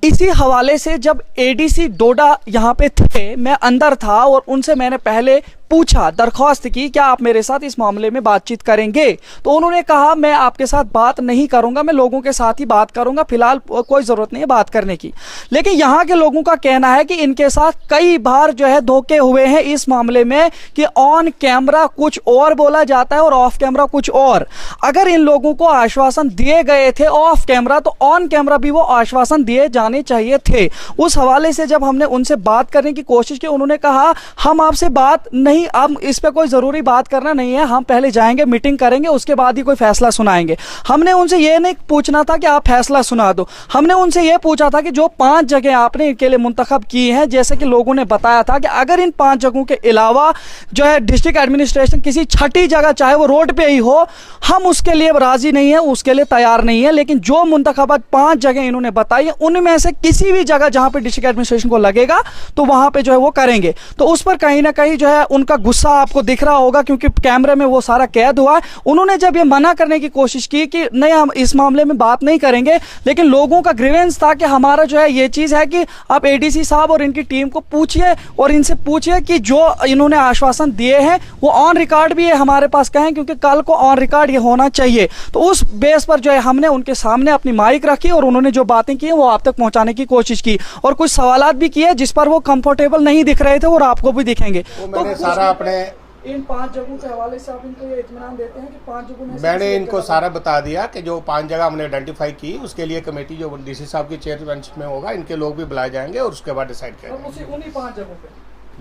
इसी हवाले से जब एडीसी डोडा यहाँ पे थे, मैं अंदर था और उनसे मैंने पहले पूछा, दरख्वास्त की, क्या आप मेरे साथ इस मामले में बातचीत करेंगे? तो उन्होंने कहा मैं आपके साथ बात नहीं करूंगा, मैं लोगों के साथ ही बात करूंगा, फिलहाल कोई ज़रूरत नहीं है बात करने की। लेकिन यहाँ के लोगों का कहना है कि इनके साथ कई बार जो है धोखे हुए हैं इस मामले में कि ऑन कैमरा कुछ और बोला जाता है और ऑफ कैमरा कुछ और। अगर इन लोगों को आश्वासन दिए गए थे ऑफ कैमरा, तो ऑन कैमरा भी वो आश्वासन दिए जाने चाहिए थे। उस हवाले से जब हमने उनसे बात करने की कोशिश की, उन्होंने कहा हम आपसे बात नहीं, अब इस पे कोई जरूरी बात करना नहीं है, हम पहले जाएंगे, मीटिंग करेंगे, उसके बाद ही कोई फैसला सुनाएंगे। हमने उनसे ये नहीं पूछना था कि आप फैसला सुना दो, हमने उनसे ये पूछा था कि जो 5 जगह आपने इनके लिए मुंतखब की हैं, जैसे कि लोगों ने बताया था कि अगर इन 5 जगहों के अलावा जो है डिस्ट्रिक्ट एडमिनिस्ट्रेशन किसी छठी जगह, चाहे वो रोड पे ही हो, हम उसके लिए राजी नहीं है, उसके लिए तैयार नहीं है। लेकिन जो मुंतखबात 5 जगह इन्होंने बताई है, उनमें से किसी भी जगह जहां पे डिस्ट्रिक्ट एडमिनिस्ट्रेशन को लगेगा तो वहां पे जो है वो करेंगे। तो उस पर कहीं ना कहीं जो है उनका गुस्सा आपको दिख रहा होगा, क्योंकि कैमरे में वो सारा कैद हुआ है। उन्होंने जब ये मना करने की कोशिश की कि नहीं हम इस मामले में बात नहीं करेंगे, लेकिन लोगों का ग्रीवेंस था कि हमारा जो है ये चीज है कि आप एडीसी साहब और इनकी टीम को पूछिए और इनसे पूछिए कि जो इन्होंने आश्वासन दिए हैं वो ऑन रिकॉर्ड भी है हमारे पास कहें, क्योंकि कल को ऑन रिकॉर्ड ये होना चाहिए। तो उस बेस पर जो है हमने उनके सामने अपनी माइक रखी और उन्होंने जो बातें की वो आप तक पहुंचाने की कोशिश की और कुछ सवालात भी किए जिस पर वो कंफर्टेबल नहीं दिख रहे थे और आपको भी दिखेंगे। तो सारा अपने इन 5 जगहों के हवाले से आप इनको ये इत्मीनान देते हैं कि 5 जगहों में मैंने इनको सारा बता दिया कि जो 5 जगह हमने आइडेंटिफाई की, उसके लिए कमेटी जो डीसी साहब की चेयरमैनशिप में होगा, इनके लोग भी बुलाए जाएंगे और उसके बाद डिसाइड करेंगे। उन्हीं 5 जगहों पे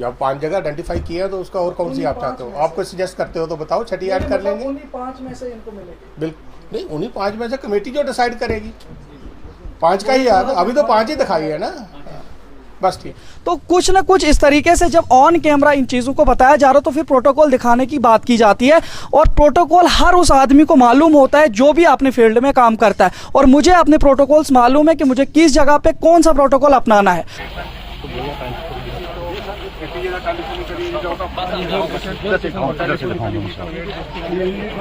जब 5 जगह आइडेंटिफाई की है तो उसका और कौन सी आप चाहते हो? आपको सजेस्ट करते हो तो बताओ, छठी ऐड कर लेंगे। उन्हीं 5 में से इनको मिलेगी। बिल्कुल नहीं, उन्हीं 5 में से कमेटी जो डिसाइड करेगी। 5 का ही याद, अभी तो 5 ही दिखाई है ना, बस ठीक। तो कुछ ना कुछ इस तरीके से जब ऑन कैमरा इन चीज़ों को बताया जा रहा, तो फिर प्रोटोकॉल दिखाने की बात की जाती है और प्रोटोकॉल हर उस आदमी को मालूम होता है जो भी अपने फील्ड में काम करता है। और मुझे अपने प्रोटोकॉल्स मालूम है कि मुझे किस जगह पे कौन सा प्रोटोकॉल अपनाना है।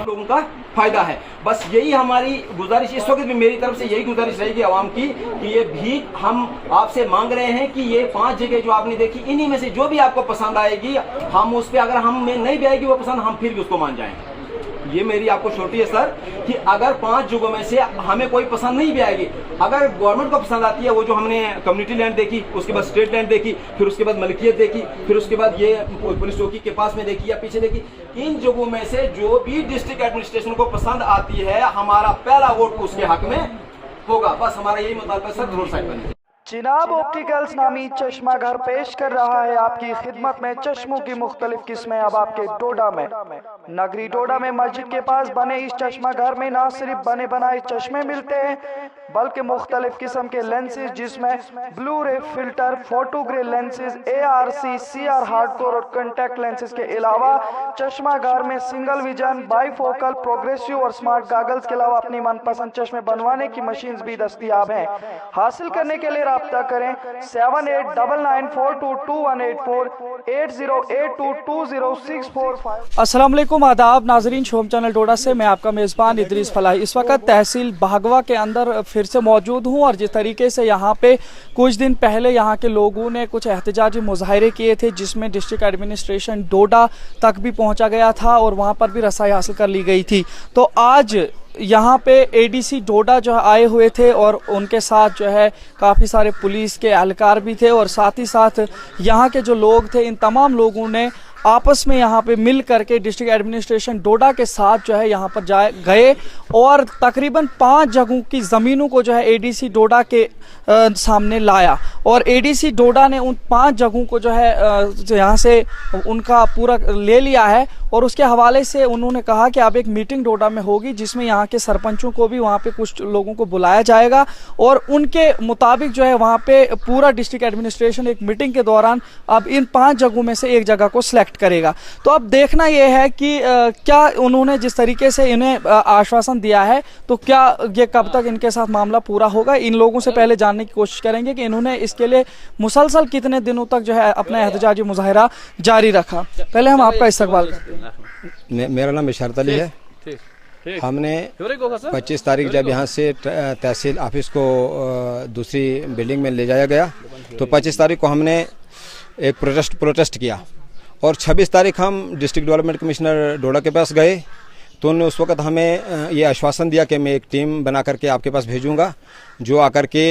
लोगों का फायदा है, बस यही हमारी गुजारिश इस वक्त भी, मेरी तरफ से यही गुजारिश रहेगी आवाम की कि ये भी हम आपसे मांग रहे हैं कि ये 5 जगह जो आपने देखी, इन्हीं में से जो भी आपको पसंद आएगी, हम उस पर, अगर हम में नहीं भी आएगी वो पसंद, हम फिर भी उसको मान जाएंगे। ये मेरी आपको छोटी है सर कि अगर 5 जगहों में से हमें कोई पसंद नहीं भी आएगी, अगर गवर्नमेंट को पसंद आती है, वो जो हमने कम्युनिटी लैंड देखी, उसके बाद स्टेट लैंड देखी, फिर उसके बाद मलकियत देखी, फिर उसके बाद ये पुलिस चौकी के पास में देखी या पीछे देखी, इन जगहों में से जो भी डिस्ट्रिक्ट एडमिनिस्ट्रेशन को पसंद आती है, हमारा पहला वोट उसके हक में होगा। बस हमारा यही मुतालबा सर, रोड साइड बने। चिनाब ऑप्टिकल्स नामी चश्मा घर पेश कर रहा है आपकी खिदमत में चश्मों की मुख्तलिफ किस्में अब आपके डोडा में। नगरी डोडा में मस्जिद के पास बने इस चश्मा घर में न सिर्फ बने बनाए चश्मे मिलते हैं, बल्कि मुख्तलिफ किस्म के लेंसेज जिसमें ब्लू रे filter, photo grey lenses, ARC, CR hardcore और कॉन्टैक्ट लेंसेज के अलावा चश्मा घर में सिंगल विजन, बाईफोकल, प्रोग्रेसिव और स्मार्ट गॉगल्स के अलावा अपनी मनपसंद चश्मे बनवाने की मशीन भी दस्तयाब हैं। हासिल करने के लिए राब्ता करें 7899422184 80822064। अस्सलाम वालेकुम, आदाब नाजरीन, शोम चैनल डोडा से मैं आपका मेज़बान इदरीस फलाही इस वक्त तहसील बहगवा के अंदर फिर से मौजूद हूँ। और जिस तरीके से यहाँ पे कुछ दिन पहले यहाँ के लोगों ने कुछ एहतजाजी मुजाहरे किए थे, जिसमें डिस्ट्रिक्ट एडमिनिस्ट्रेशन डोडा तक भी पहुँचा गया था और वहाँ पर भी रसाई हासिल कर ली गई थी। तो आज यहाँ पे एडीसी डोडा जो आए हुए थे और उनके साथ जो है काफ़ी सारे पुलिस के एहलकार भी थे और साथ ही साथ यहाँ के जो लोग थे, इन तमाम लोगों ने आपस में यहाँ पे मिल करके डिस्ट्रिक्ट एडमिनिस्ट्रेशन डोडा के साथ जो है यहाँ पर गए और तकरीबन 5 जगहों की ज़मीनों को जो है एडीसी डोडा के सामने लाया और एडीसी डोडा ने उन 5 जगहों को जो है यहाँ से उनका पूरा ले लिया है और उसके हवाले से उन्होंने कहा कि अब एक मीटिंग डोडा में होगी, जिसमें यहाँ के सरपंचों को भी वहाँ पे कुछ लोगों को बुलाया जाएगा और उनके मुताबिक जो है वहाँ पे पूरा डिस्ट्रिक्ट एडमिनिस्ट्रेशन एक मीटिंग के दौरान अब इन 5 जगहों में से एक जगह को सिलेक्ट करेगा। तो अब देखना यह है कि क्या उन्होंने जिस तरीके से इन्हें आश्वासन दिया है, तो क्या ये कब तक इनके साथ मामला पूरा होगा। इन लोगों से पहले जानने की कोशिश करेंगे कि इन्होंने इसके लिए मुसलसल कितने दिनों तक जो है अपना एहतजाजी मुजाहरा जारी रखा। पहले हम आपका इस्तकबाल करते हैं। मेरा नाम इशारत अली है। हमने 25 तारीख जब यहाँ से तहसील ऑफिस को दूसरी बिल्डिंग में ले जाया गया तो 25 तारीख को हमने एक प्रोटेस्ट किया और 26 तारीख हम डिस्ट्रिक्ट डेवलपमेंट कमिश्नर डोडा के पास गए तो उन्होंने उस वक्त हमें ये आश्वासन दिया कि मैं एक टीम बना करके आपके पास भेजूंगा जो आकर के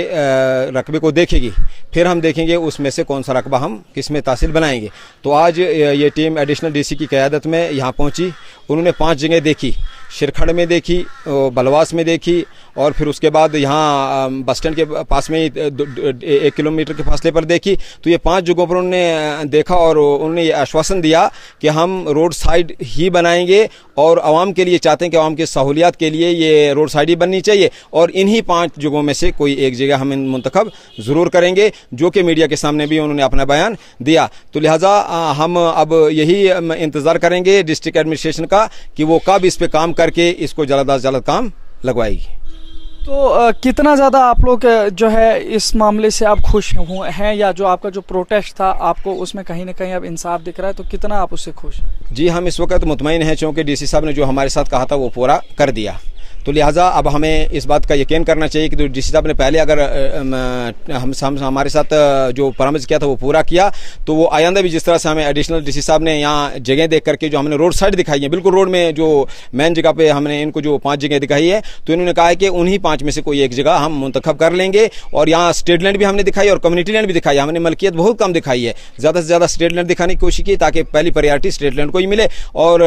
रकबे को देखेगी, फिर हम देखेंगे उसमें से कौन सा रकबा हम किस में तहसील बनाएंगे। तो आज ये टीम एडिशनल डीसी की क़यादत में यहाँ पहुँची। उन्होंने 5 जगह देखी, शिरखड़ में देखी, बलवास में देखी और फिर उसके बाद यहाँ बस स्टैंड के पास में ही 1 किलोमीटर के फासले पर देखी। तो ये 5 जगहों पर उन्होंने देखा और उन्होंने ये आश्वासन दिया कि हम रोड साइड ही बनाएंगे और आवाम के लिए चाहते हैं कि आवाम की सहूलियात के लिए ये रोड साइड ही बननी चाहिए और इन्हीं 5 जगहों में से कोई एक जगह हम मुंतखब ज़रूर करेंगे, जो कि मीडिया के सामने भी उन्होंने अपना बयान दिया। तो लिहाजा हम अब यही इंतज़ार करेंगे डिस्ट्रिक्ट एडमिनिस्ट्रेशन का कि वो कब इस पे काम करके इसको जल्द अज जल्द काम लगवाएगी। तो कितना ज़्यादा आप लोग जो है इस मामले से आप खुश हैं या जो आपका जो प्रोटेस्ट था आपको उसमें कहीं ना कहीं अब इंसाफ दिख रहा है, तो कितना आप उससे खुश हैं? जी हम इस वक्त मुतमईन हैं क्योंकि डीसी साहब ने जो हमारे साथ कहा था वो पूरा कर दिया। तो लिहाजा अब हमें इस बात का यकीन करना चाहिए कि जो डीसी साहब ने पहले अगर हमारे साथ जो परामर्श किया था वो पूरा किया तो वो आइंदा भी जिस तरह से हमें एडिशनल डीसी साहब ने यहाँ जगह देख करके जो हमने रोड साइड दिखाई है, बिल्कुल रोड में जो मेन जगह पे हमने इनको जो 5 जगह दिखाई है तो इन्होंने कहा है कि उन्हीं 5 में से कोई एक जगह हम मुंतखब कर लेंगे। और यहाँ स्टेट लैंड भी हमने दिखाई और कम्युनिटी लैंड भी दिखाई, हमने मलकियत बहुत कम दिखाई है, ज़्यादा से ज़्यादा स्टेट लैंड दिखाने की कोशिश की ताकि पहली प्रायोरिटी स्टेट लैंड को ही मिले। और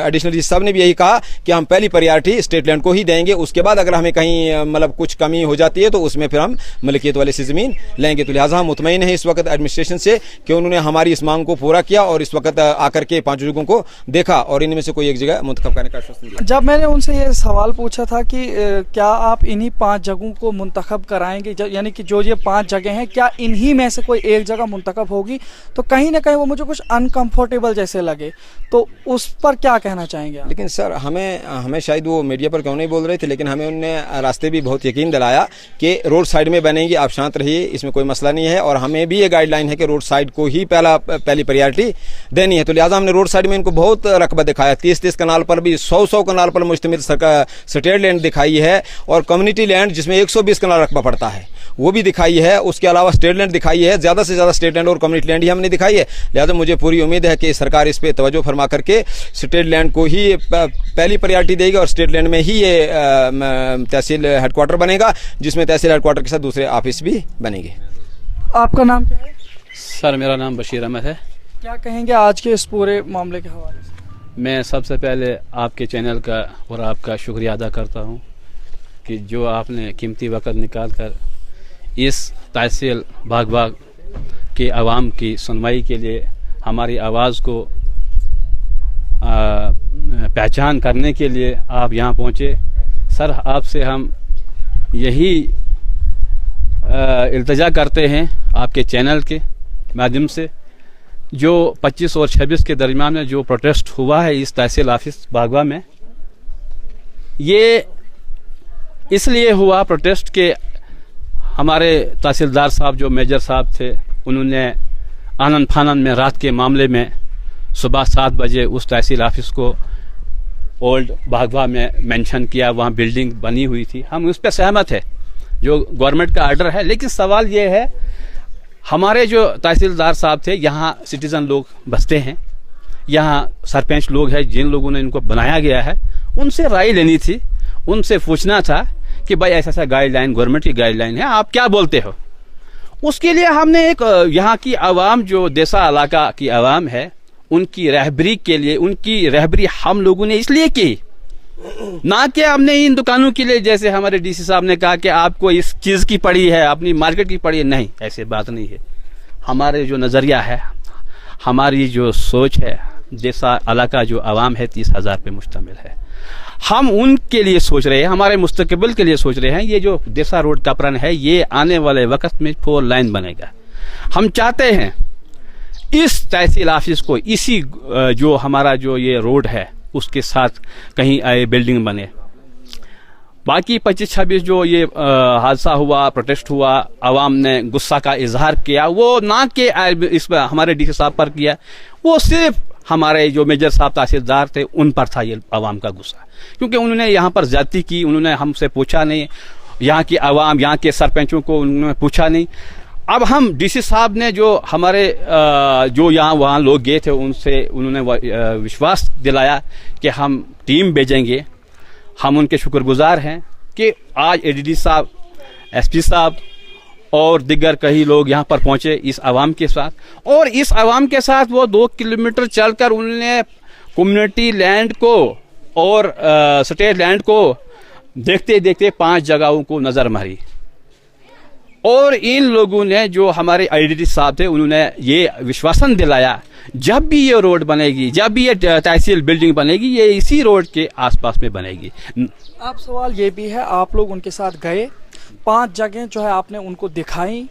एडिशनल डीसी साहब ने भी यही कहा कि हम पहली प्रायोरिटी स्टेट लैंड को ही देंगे, उसके बाद अगर हमें कहीं मतलब कुछ कमी हो जाती है तो उसमें फिर हम मलकियत वाले से ज़मीन लेंगे। तो लिहाजा हम मुतमईन हैं इस वक्त एडमिनिस्ट्रेशन से कि उन्होंने हमारी इस मांग को पूरा किया और इस वक्त आकर के 5 जगहों को देखा और इनमें से कोई एक जगह मुंतखब करने का आश्वासन दिया। जब मैंने उनसे ये सवाल पूछा था कि क्या आप इन्हीं 5 जगहों को मुंतखब कराएंगे, यानी कि जो ये 5 जगह हैं क्या इन्हीं में से कोई एक जगह मुंतखब होगी, तो कहीं ना कहीं वो मुझे कुछ अनकम्फर्टेबल जैसे लगे, तो उस पर क्या कहना चाहेंगे आप? लेकिन सर हमें शायद वो मीडिया पर क्यों नहीं बोल रहे थे, लेकिन हमें उनने रास्ते भी बहुत यकीन दिलाया कि रोड साइड में बनेंगी, आप शांत रहिए, इसमें कोई मसला नहीं है। और हमें भी ये गाइडलाइन है कि रोड साइड को ही पहली प्रायोरिटी देनी है। तो लिहाजा हमने रोड साइड में इनको बहुत रकबा दिखाया, 30 कनाल पर भी 100 कनाल पर मुश्तमिल स्टेट लैंड दिखाई है और कम्युनिटी लैंड जिसमें 120 कनाल रकबा पड़ता है वो भी दिखाई है। उसके अलावा स्टेट लैंड दिखाई है, ज़्यादा से ज़्यादा स्टेट लैंड और कम्युनिटी लैंड ही हमने दिखाई है। लिहाजा मुझे पूरी उम्मीद है कि सरकार इस पर तवज्जो फरमा करके स्टेट लैंड को ही पहली प्रायोरिटी देगी और स्टेट लैंड में ही ये तहसील हेडक्वार्टर बनेगा, जिसमें तहसील हेडक्वार्टर के साथ दूसरे ऑफिस भी बनेंगे। आपका नाम क्या है? सर मेरा नाम बशीर अहमद है। क्या कहेंगे आज के इस पूरे मामले के हवाले से? मैं सबसे पहले आपके चैनल का और आपका शुक्रिया अदा करता हूं कि जो आपने कीमती वक्त निकाल कर इस तहसील बाग के आवाम की सुनवाई के लिए हमारी आवाज़ को पहचान करने के लिए आप यहाँ पहुँचे। सर आपसे हम यही इल्तिजा करते हैं आपके चैनल के माध्यम से, जो 25 और 26 के दरमियान में जो प्रोटेस्ट हुआ है इस तहसील ऑफिस बागवा में, ये इसलिए हुआ प्रोटेस्ट के हमारे तहसीलदार साहब जो मेजर साहब थे उन्होंने आनन फानन में रात के मामले में सुबह 7 बजे उस तहसील ऑफिस को ओल्ड बागवा में मेंशन किया, वहाँ बिल्डिंग बनी हुई थी। हम उस पर सहमत है, जो गवर्नमेंट का आर्डर है। लेकिन सवाल ये है हमारे जो तहसीलदार साहब थे, यहाँ सिटीजन लोग बसते हैं, यहाँ सरपंच लोग हैं जिन लोगों ने इनको बनाया गया है, उनसे राय लेनी थी, उनसे पूछना था कि भाई ऐसा गाइडलाइन गवर्नमेंट की गाइडलाइन है, आप क्या बोलते हो। उसके लिए हमने एक यहाँ की आवाम जो देसा इलाका की आवाम है उनकी रहबरी के लिए, उनकी रहबरी हम लोगों ने इसलिए की, ना कि हमने इन दुकानों के लिए जैसे हमारे डीसी साहब ने कहा कि आपको इस चीज़ की पड़ी है, अपनी मार्केट की पड़ी है। नहीं, ऐसी बात नहीं है। हमारे जो नज़रिया है, हमारी जो सोच है, जैसा इलाका जो आवाम है 30,000 पे मुश्तमिल है, हम उनके लिए सोच रहे हैं, हमारे मुस्तकबिल के लिए सोच रहे हैं। ये जो देसा रोड का प्लान है ये आने वाले वक्त में 4 लाइन बनेगा। हम चाहते हैं इस तहसील ऑफिस को इसी जो हमारा जो ये रोड है उसके साथ कहीं बिल्डिंग बने। बाकी 25-26 जो ये हादसा हुआ, प्रोटेस्ट हुआ, आवाम ने गुस्सा का इजहार किया, वो ना कि इस हमारे डीसी साहब पर किया, वो सिर्फ हमारे जो मेजर साहब तहसीलदार थे उन पर था ये आवाम का गुस्सा, क्योंकि उन्होंने यहाँ पर ज्यादती की, उन्होंने हमसे पूछा नहीं, यहाँ की आवाम, यहाँ के सरपंचों को उन्होंने पूछा नहीं। अब हम डीसी साहब ने जो हमारे जो यहाँ वहाँ लोग गए थे उनसे उन्होंने विश्वास दिलाया कि हम टीम भेजेंगे। हम उनके शुक्रगुजार हैं कि आज एडीडी साहब, एसपी साहब और दिग्गर कई लोग यहाँ पर पहुंचे इस आवाम के साथ, और इस आवाम के साथ वो 2 किलोमीटर चलकर उन्होंने कम्युनिटी लैंड को और स्टेट लैंड को देखते देखते 5 जगहों को नजर मारी। और इन लोगों ने जो हमारे आईडी साहब थे उन्होंने ये विश्वासन दिलाया जब भी ये रोड बनेगी, जब भी ये तहसील बिल्डिंग बनेगी, ये इसी रोड के आसपास में बनेगी। आप सवाल ये भी है, आप लोग उनके साथ गए, 5 जगह जो है आपने उनको दिखाई,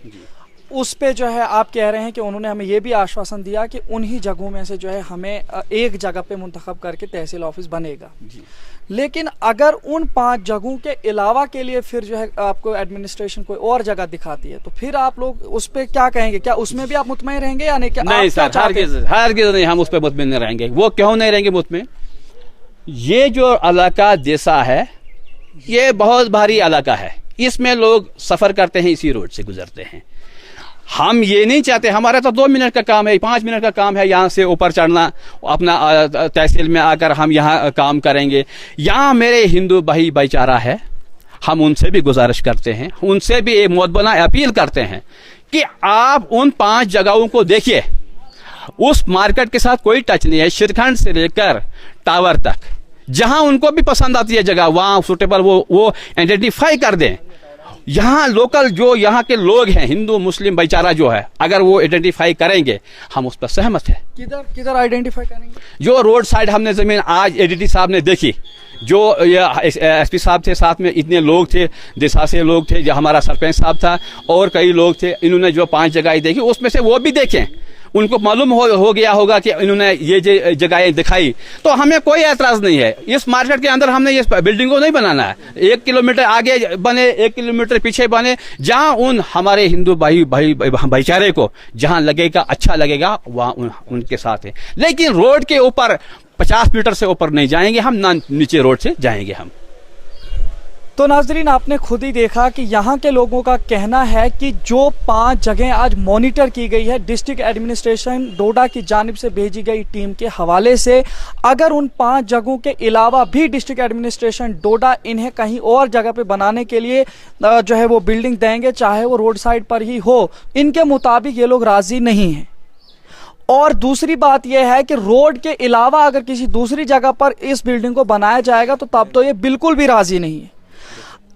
उस पे जो है आप कह रहे हैं कि उन्होंने हमें ये भी आश्वासन दिया कि उन्हीं जगहों में से जो है हमें एक जगह पे मुंतखब करके तहसील ऑफिस बनेगा। लेकिन अगर उन 5 जगहों के अलावा के लिए फिर जो है आपको एडमिनिस्ट्रेशन कोई और जगह दिखाती है तो फिर आप लोग उस पे क्या कहेंगे? क्या उसमें भी आप मुतमईन रहेंगे या नहीं? नहीं सर, हरगिज़ नहीं, हम उस पर मुतमईन नहीं रहेंगे। वो क्यों नहीं रहेंगे मुतमईन? ये जो इलाका जैसा है ये बहुत भारी इलाका है, इसमें लोग सफर करते हैं, इसी रोड से गुजरते हैं। हम ये नहीं चाहते, हमारा तो 2 मिनट का काम है, 5 मिनट का काम है यहाँ से ऊपर चढ़ना, अपना तहसील में आकर हम यहाँ काम करेंगे। यहाँ मेरे हिंदू भाई भाईचारा है, हम उनसे भी गुजारिश करते हैं, उनसे भी एक मुअद्दबना अपील करते हैं कि आप उन 5 जगहों को देखिए। उस मार्केट के साथ कोई टच नहीं है, शिरखंड से लेकर टावर तक, जहां उनको भी पसंद आती है जगह वहां सुटेबल वो आइडेंटिफाई कर दें। यहाँ लोकल जो यहाँ के लोग हैं, हिंदू मुस्लिम भाईचारा जो है, अगर वो आइडेंटिफाई करेंगे हम उस पर सहमत है। किधर आइडेंटिफाई करेंगे? जो रोड साइड हमने जमीन आज एडीडी साहब ने देखी, जो एसपी साहब थे, साथ में इतने लोग थे, दिशा से लोग थे, जो हमारा सरपंच साहब था और कई लोग थे, इन्होंने जो 5 जगह देखी उसमें से वो भी देखें, उनको मालूम हो गया होगा कि इन्होंने ये जगहें दिखाई, तो हमें कोई एतराज नहीं है। इस मार्केट के अंदर हमने इस बिल्डिंग को नहीं बनाना है, 1 किलोमीटर आगे बने, 1 किलोमीटर पीछे बने, जहां उन हमारे हिंदू भाईचारे को जहां लगेगा, अच्छा लगेगा, वहां उनके साथ है। लेकिन रोड के ऊपर 50 मीटर से ऊपर नहीं जाएंगे हम, ना नीचे रोड से जाएंगे हम। तो नाजरीन, आपने खुद ही देखा कि यहाँ के लोगों का कहना है कि जो 5 जगह आज मॉनिटर की गई है डिस्ट्रिक्ट एडमिनिस्ट्रेशन डोडा की जानिब से भेजी गई टीम के हवाले से, अगर उन 5 जगहों के अलावा भी डिस्ट्रिक्ट एडमिनिस्ट्रेशन डोडा इन्हें कहीं और जगह पे बनाने के लिए जो है वो बिल्डिंग देंगे, चाहे वो रोड साइड पर ही हो, इनके मुताबिक ये लोग राजी नहीं हैं। और दूसरी बात यह है कि रोड के अलावा अगर किसी दूसरी जगह पर इस बिल्डिंग को बनाया जाएगा तो तब तो ये बिल्कुल भी राजी नहीं है।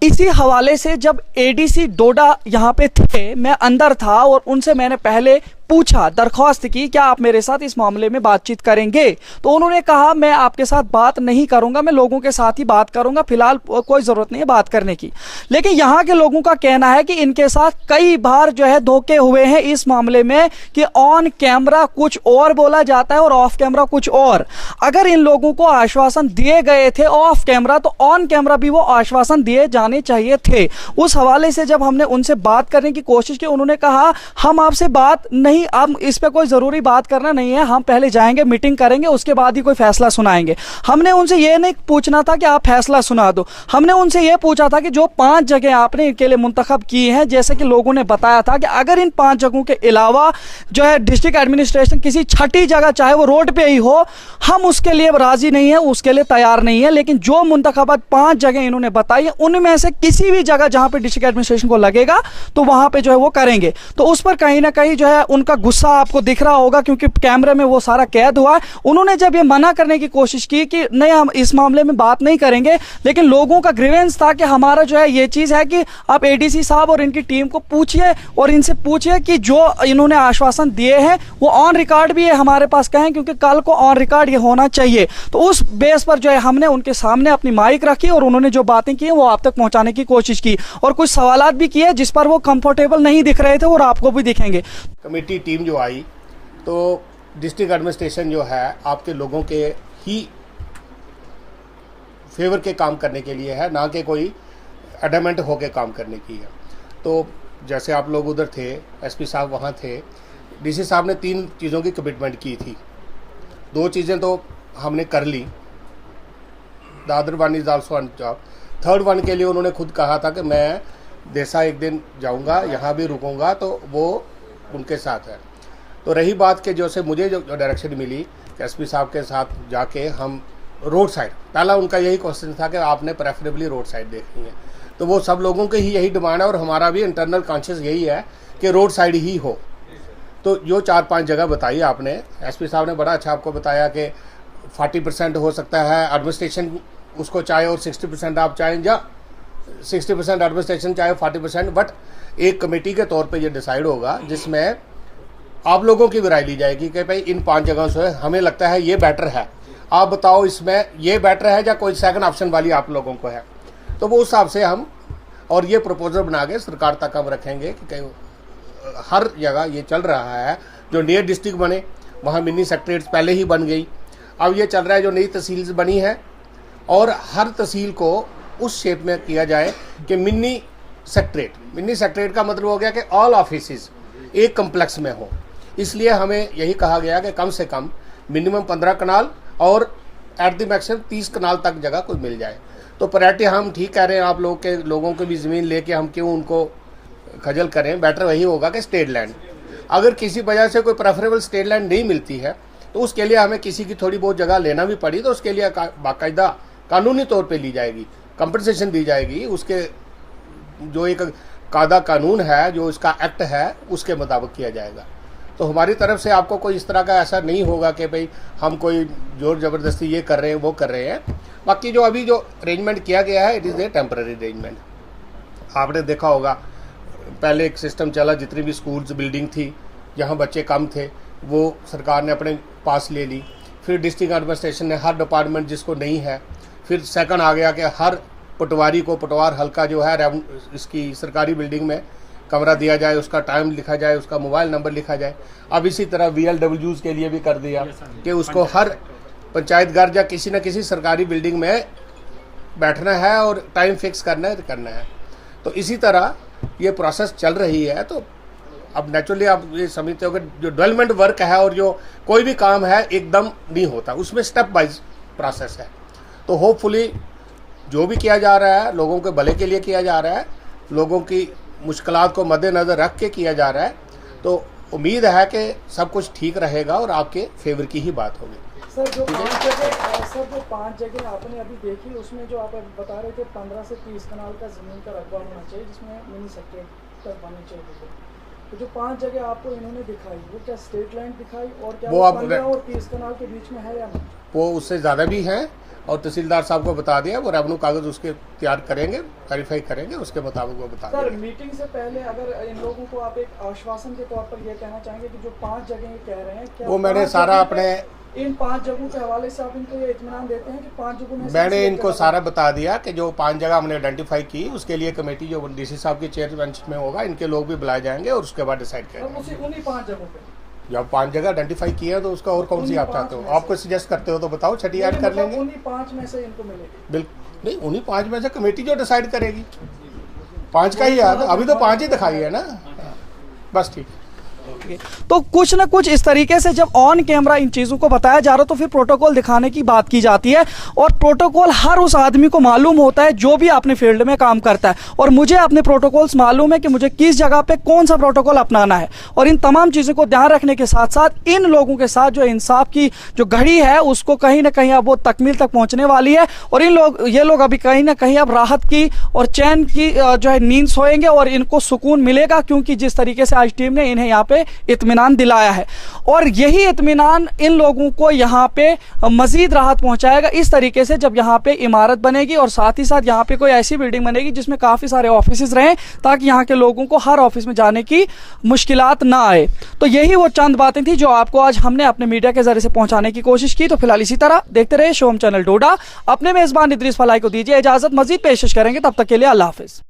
इसी हवाले से जब एडीसी डोडा यहाँ पे थे, मैं अंदर था और उनसे मैंने पहले पूछा, दरख्वास्त की, क्या आप मेरे साथ इस मामले में बातचीत करेंगे? तो उन्होंने कहा मैं आपके साथ बात नहीं करूंगा, मैं लोगों के साथ ही बात करूंगा, फिलहाल कोई जरूरत नहीं है बात करने की। लेकिन यहाँ के लोगों का कहना है कि इनके साथ कई बार जो है धोखे हुए हैं इस मामले में कि ऑन कैमरा कुछ और बोला जाता है और ऑफ कैमरा कुछ और। अगर इन लोगों को आश्वासन दिए गए थे ऑफ कैमरा तो ऑन कैमरा भी वो आश्वासन दिए जाने चाहिए थे। उस हवाले से जब हमने उनसे बात करने की कोशिश की, उन्होंने कहा हम आपसे बात नहीं, अब इस पे कोई जरूरी बात करना नहीं है, हम पहले जाएंगे, मीटिंग करेंगे, उसके बाद ही कोई फैसला सुनाएंगे। हमने उनसे ये नहीं पूछना था कि आप फैसला सुना दो, हमने उनसे ये पूछा था कि जो 5 जगह आपने इनके लिए मुंतखब की हैं, जैसे कि लोगों ने बताया था कि अगर इन 5 जगहों के अलावा जो है डिस्ट्रिक्ट एडमिनिस्ट्रेशन किसी छठी जगह, चाहे वो रोड पे ही हो, हम उसके लिए राजी नहीं है, उसके लिए तैयार नहीं है। लेकिन जो मुंतखबात 5 जगह इन्होंने बताई है, उनमें से किसी भी जगह जहां पे डिस्ट्रिक्ट एडमिनिस्ट्रेशन को लगेगा तो वहां पे जो है वो करेंगे। तो उस पर कहीं ना कहीं जो है उनका गुस्सा आपको दिख रहा होगा, क्योंकि कैमरे में वो सारा कैद हुआ है। उन्होंने जब ये मना करने की कोशिश की कि नहीं हम इस मामले में बात नहीं करेंगे, लेकिन लोगों का ग्रीवेंस था कि हमारा जो है ये चीज है कि आप एडीसी साहब और इनकी टीम को पूछिए और इनसे पूछिए कि जो इन्होंने आश्वासन दिए हैं वो ऑन रिकॉर्ड भी है हमारे पास कहें, क्योंकि कल को ऑन रिकॉर्ड ये होना चाहिए। तो उस बेस पर जो है हमने उनके सामने अपनी माइक रखी और उन्होंने जो बातें की वो आप तक पहुंचाने की कोशिश की और कुछ सवालात भी किए जिस पर वो कंफर्टेबल नहीं दिख रहे थे और आपको भी दिखेंगे। कमेटी टीम जो आई तो डिस्ट्रिक्ट एडमिनिस्ट्रेशन जो है आपके लोगों के ही फेवर के काम करने के लिए है, ना कि कोई एडमेंट होके काम करने की है। तो जैसे आप लोग उधर थे, एसपी साहब वहाँ थे, डीसी साहब ने 3 चीज़ों की कमिटमेंट की थी। 2 चीज़ें तो हमने कर ली, the other one is also on job. Third one के लिए उन्होंने खुद कहा था कि मैं देसा एक दिन जाऊंगा, यहाँ भी रुकूंगा, तो वो उनके साथ है। तो रही बात कि जो से मुझे जो डायरेक्शन मिली एसपी साहब के साथ जाके हम रोड साइड, पहला उनका यही क्वेश्चन था कि आपने प्रेफरेबली रोड साइड देखनी है, तो वो सब लोगों की ही यही डिमांड है और हमारा भी इंटरनल कॉन्शियस यही है कि रोड साइड ही हो। तो जो 4-5 जगह बताई आपने, एसपी साहब ने बड़ा अच्छा आपको बताया कि 40% हो सकता है एडमिनिस्ट्रेशन उसको चाहे और 60% आप चाहें, या 60% एडमिनिस्ट्रेशन चाहे 40%, बट एक कमेटी के तौर पे ये डिसाइड होगा जिसमें आप लोगों की राय ली जाएगी कि भाई इन 5 जगहों से हमें लगता है ये बेटर है, आप बताओ इसमें ये बेटर है या कोई सेकंड ऑप्शन वाली आप लोगों को है। तो वो उस हिसाब से हम और ये प्रपोजल बना के सरकार तक हम रखेंगे कि कहीं हर जगह ये चल रहा है, जो नियर डिस्ट्रिक्ट बने वहाँ मिनी सेक्रेटरीट पहले ही बन गई, अब ये चल रहा है जो नई तहसील बनी है और हर तहसील को उस शेप में किया जाए कि मिनी सेक्रेटरीट का मतलब हो गया कि ऑल ऑफिसेज एक कम्प्लेक्स में हो। इसलिए हमें यही कहा गया कि कम से कम मिनिमम 15 कनाल और एट द मैक्सिमम 30 कनाल तक जगह कोई मिल जाए। तो प्रायोरिटी हम ठीक कह रहे हैं, आप लोगों की भी ज़मीन लेके हम क्यों उनको खजल करें, बेटर वही होगा कि स्टेट लैंड। अगर किसी वजह से कोई प्रेफरेबल स्टेट लैंड नहीं मिलती है तो उसके लिए हमें किसी की थोड़ी बहुत जगह लेना भी पड़ी तो उसके लिए बाकायदा कानूनी तौर पे ली जाएगी, कंपनसेशन दी जाएगी, उसके जो एक कायदा कानून है, जो इसका एक्ट है, उसके मुताबिक किया जाएगा। तो हमारी तरफ से आपको कोई इस तरह का ऐसा नहीं होगा कि भाई हम कोई जोर ज़बरदस्ती ये कर रहे हैं वो कर रहे हैं। बाकी जो अभी जो अरेंजमेंट किया गया है it is a temporary arrangement. आपने देखा होगा पहले एक सिस्टम चला, जितनी भी स्कूल्स बिल्डिंग थी जहाँ बच्चे कम थे वो सरकार ने अपने पास ले ली, फिर डिस्ट्रिक्ट एडमिनिस्ट्रेशन ने हर डिपार्टमेंट जिसको नहीं है, फिर सेकंड आ गया कि हर पटवारी को पटवार हल्का जो है इसकी सरकारी बिल्डिंग में कमरा दिया जाए, उसका टाइम लिखा जाए, उसका मोबाइल नंबर लिखा जाए। अब इसी तरह VLWs के लिए भी कर दिया कि उसको हर पंचायत घर या किसी न किसी सरकारी बिल्डिंग में बैठना है और टाइम फिक्स करना है। तो इसी तरह ये प्रोसेस चल रही है। तो अब नेचुरली आप ये समझते हो कि जो डेवलपमेंट वर्क है और जो कोई भी काम है एकदम नहीं होता, उसमें स्टेप बाइज प्रोसेस है। तो होपफुली जो भी किया जा रहा है लोगों के भले के लिए किया जा रहा है, लोगों की मुश्किलात को मद्देनज़र रख के किया जा रहा है। तो उम्मीद है कि सब कुछ ठीक रहेगा और आपके फेवर की ही बात होगी। सर जो 5 जगह आपने अभी देखी उसमें जो आप बता रहे थे 15 से 30 कनाल का ज़मीन का रकबा होना चाहिए जिसमें मिनी सेक्रेटरीट तक बननी चाहिए। तो जो 5 जगह आपको इन्होंने दिखाई वो क्या स्टेट लैंड दिखाई और क्या वो 15 और 30 कनाल के बीच में है या नहीं? वो उससे ज़्यादा भी हैं और तहसीलदार साहब को बता दिया, वो रेवेन्यू कागज उसके तैयार करेंगे, वेरीफाई करेंगे, उसके मुताबिक वो बता देंगे। सर मीटिंग से पहले अगर इन लोगों को आप एक आश्वासन के तौर पर ये कहना चाहेंगे कि जो 5 जगह कह रहे हैं क्या वो मैंने सारा अपने इन 5 जगहों के हवाले से आप इनको ये इत्मीनान देते हैं कि 5 जगहों में मैंने इनको सारा बता दिया कि जो 5 जगह हमने आइडेंटिफाई की उसके लिए कमेटी जो DC साहब की चेयरमैनशिप में होगा, इनके लोग भी बुलाए जाएंगे और उसके बाद डिसाइड करेंगे। उन्हीं 5 जगहों पे जब 5 जगह आइडेंटिफाई किए हैं तो उसका और कौन सी आप चाहते हो, आपको सजेस्ट करते हो तो बताओ, छठी ऐड कर लेंगे। उन्हीं 5 में से इनको मिलेगी? बिल्कुल नहीं, उन्हीं 5 में से कमेटी जो डिसाइड करेगी। 5 का ही याद, अभी तो 5 ही दिखाई है ना, बस ठीक है। तो कुछ ना कुछ इस तरीके से जब ऑन कैमरा इन चीज़ों को बताया जा रहा तो फिर प्रोटोकॉल दिखाने की बात की जाती है और प्रोटोकॉल हर उस आदमी को मालूम होता है जो भी अपने फील्ड में काम करता है। और मुझे अपने प्रोटोकॉल्स मालूम है कि मुझे किस जगह पे कौन सा प्रोटोकॉल अपनाना है और इन तमाम चीज़ों को ध्यान रखने के साथ साथ इन लोगों के साथ जो इंसाफ की जो घड़ी है उसको कहीं ना कहीं अब वो तकमील तक पहुँचने वाली है और ये लोग अभी कहीं ना कहीं अब राहत की और चैन की जो है नींद सोएंगे और इनको सुकून मिलेगा, क्योंकि जिस तरीके से आज टीम ने इन्हें यहाँ पे इत्मीनान दिलाया है और यही इत्मीनान इन लोगों को यहाँ पे मजीद राहत पहुंचाएगा इस तरीके से जब यहाँ पे इमारत बनेगी और साथ ही साथ यहाँ पे कोई ऐसी बिल्डिंग बनेगी जिसमें काफ़ी सारे ऑफिसेस रहें ताकि यहाँ के लोगों को हर ऑफिस में जाने की मुश्किलात ना आए। तो यही वो चंद बातें थी जो आपको आज हमने अपने मीडिया के जरिए से पहुंचाने की कोशिश की। तो फिलहाल इसी तरह देखते रहे शोम चैनल डोडा। अपने मेजबान इदरीस फलाई को दीजिए इजाजत, मजीद पेशिश करेंगे, तब तक के लिए अल्लाह हाफिज।